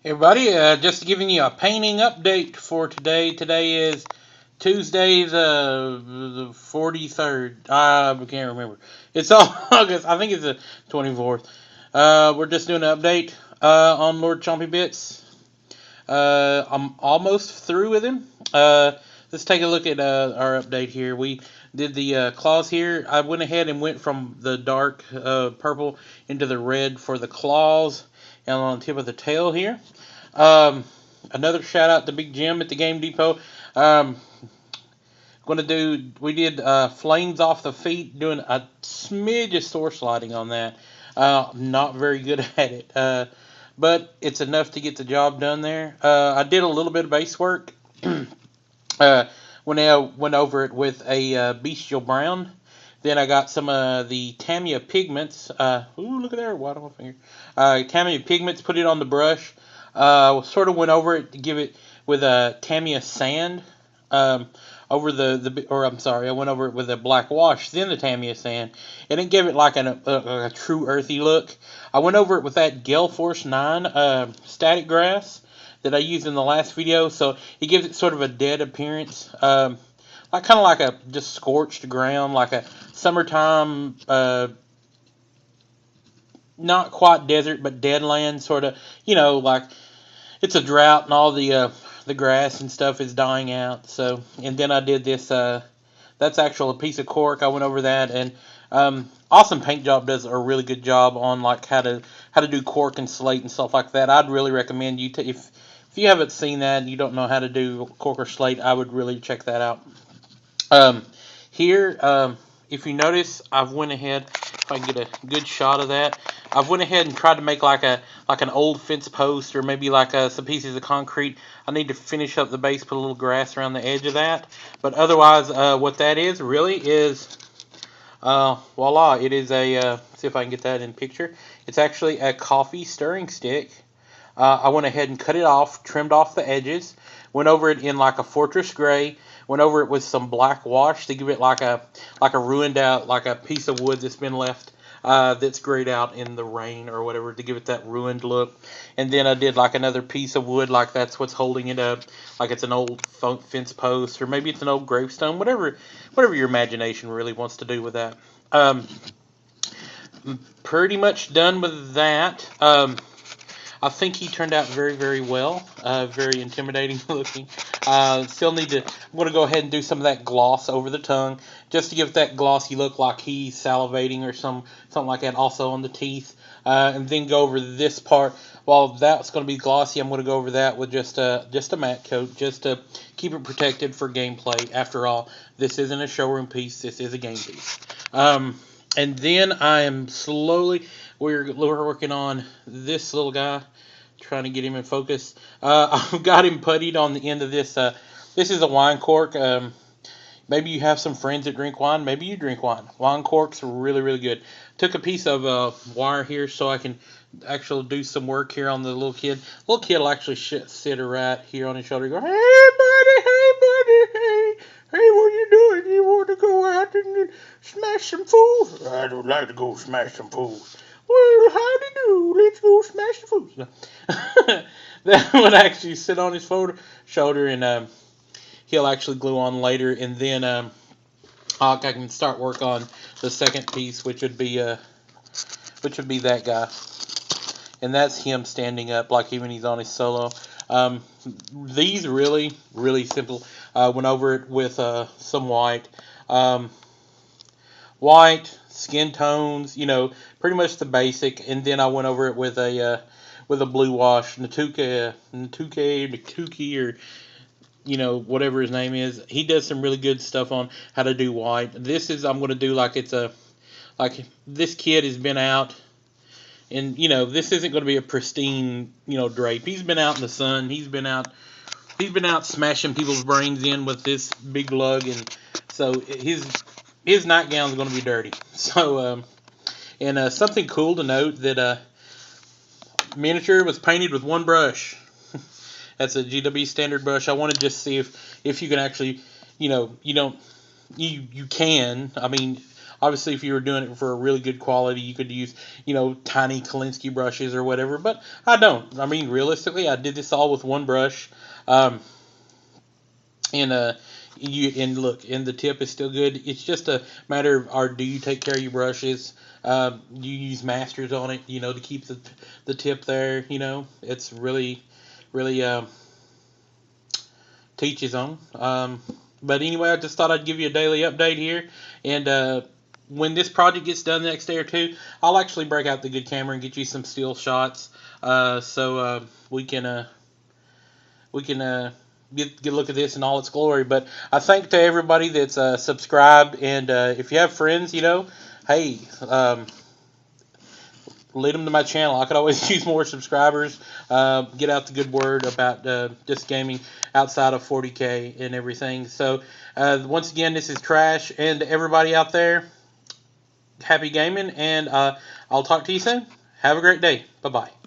Hey everybody, just giving you a painting update for today. Today is Tuesday, the 43rd. I can't remember. It's August. I think it's the 24th. We're just doing an update on Lord Chompy Bits. I'm almost through with him. Let's take a look at our update here. We did the claws here. I went ahead and went from the dark purple into the red for the claws and on the tip of the tail here. Um, Another shout out to Big Jim at the Game Depot. We did flames off the feet, doing a smidge of store sliding on that. Not very good at it, but it's enough to get the job done there. I did a little bit of base work. When I went over it with a bestial brown. Then I got some of the Tamiya pigments. Ooh, look at there, white on my finger. Tamiya pigments, put it on the brush. Sort of went over it to give it with a Tamiya sand. Over I went over it with a black wash, then the Tamiya sand, and it gave it like a true earthy look. I went over it with that Gale Force 9 static grass that I used in the last video, so it gives it sort of a dead appearance, like kind of like a just scorched ground, like a summertime, not quite desert, but deadland sort of, like it's a drought and all the grass and stuff is dying out. So, and then I did this. That's actually a piece of cork. I went over that, and Awesome Paint Job does a really good job on like how to do cork and slate and stuff like that. I'd really recommend you to if you haven't seen that and you don't know how to do cork or slate, I would really check that out. Um, Here, if you notice, I've went ahead. If I can get a good shot of that, I've went ahead and tried to make like an old fence post or maybe like some pieces of concrete. I need to finish up the base, put a little grass around the edge of that. But otherwise, what that is really is voila! It is a see if I can get that in picture. It's actually a coffee stirring stick. I went ahead and cut it off, trimmed off the edges, went over it in like a fortress gray, went over it with some black wash to give it like a ruined out like a piece of wood that's been left that's grayed out in the rain or whatever to give it that ruined look. And then I did like another piece of wood like that's what's holding it up, like it's an old fence post or maybe it's an old gravestone, whatever your imagination really wants to do with that. Um, Pretty much done with that. I think he turned out very, very well. Very intimidating looking. Still need to. I'm going to go ahead and do some of that gloss over the tongue, just to give it that glossy look, like he's salivating or something like that. Also on the teeth, and then go over this part. While that's going to be glossy, I'm going to go over that with just a matte coat, just to keep it protected for gameplay. After all, this isn't a showroom piece. This is a game piece. And then I am slowly. We're working on this little guy, trying to get him in focus. I've got him puttied on the end of this. This is a wine cork. Maybe you have some friends that drink wine. Maybe you drink wine. Wine corks are really, really good. Took a piece of wire here so I can actually do some work here on the little kid. Little kid will actually sit right here on his shoulder and go, hey buddy, hey. Hey, what you doing? You want to go out and smash some fools? I would like to go smash some fools. Well, howdy do. Let's go smash the fools. That would actually sit on his shoulder, and he'll actually glue on later, and then I can start work on the second piece, which would be that guy, and that's him standing up like even he's on his solo. These really, really simple. Went over it with some white, skin tones, pretty much the basic, and then I went over it with a blue wash, Natuki, or whatever his name is. He does some really good stuff on how to do white. I'm going to do like this kid has been out. And this isn't going to be a pristine, drape. He's been out in the sun. He's been out smashing people's brains in with this big lug, and so his nightgown's going to be dirty. So and something cool to note that miniature was painted with one brush. That's a GW standard brush. I want to just see if you can actually, you can. I mean, Obviously, if you were doing it for a really good quality, you could use, tiny Kolinsky brushes or whatever. But I don't. I mean, realistically, I did this all with one brush. Um, and look, and the tip is still good. It's just a matter of, do you take care of your brushes? You use masters on it, to keep the tip there. It's really teaches on. But anyway, I just thought I'd give you a daily update here, and when this project gets done the next day or two, I'll actually break out the good camera and get you some still shots, so we can get a look at this in all its glory. But I thank to everybody that's subscribed, and if you have friends, hey, lead them to my channel. I could always use more subscribers. Get out the good word about just gaming outside of 40K and everything. So once again, this is Trash, and everybody out there, happy gaming, and I'll talk to you soon. Have a great day. Bye-bye.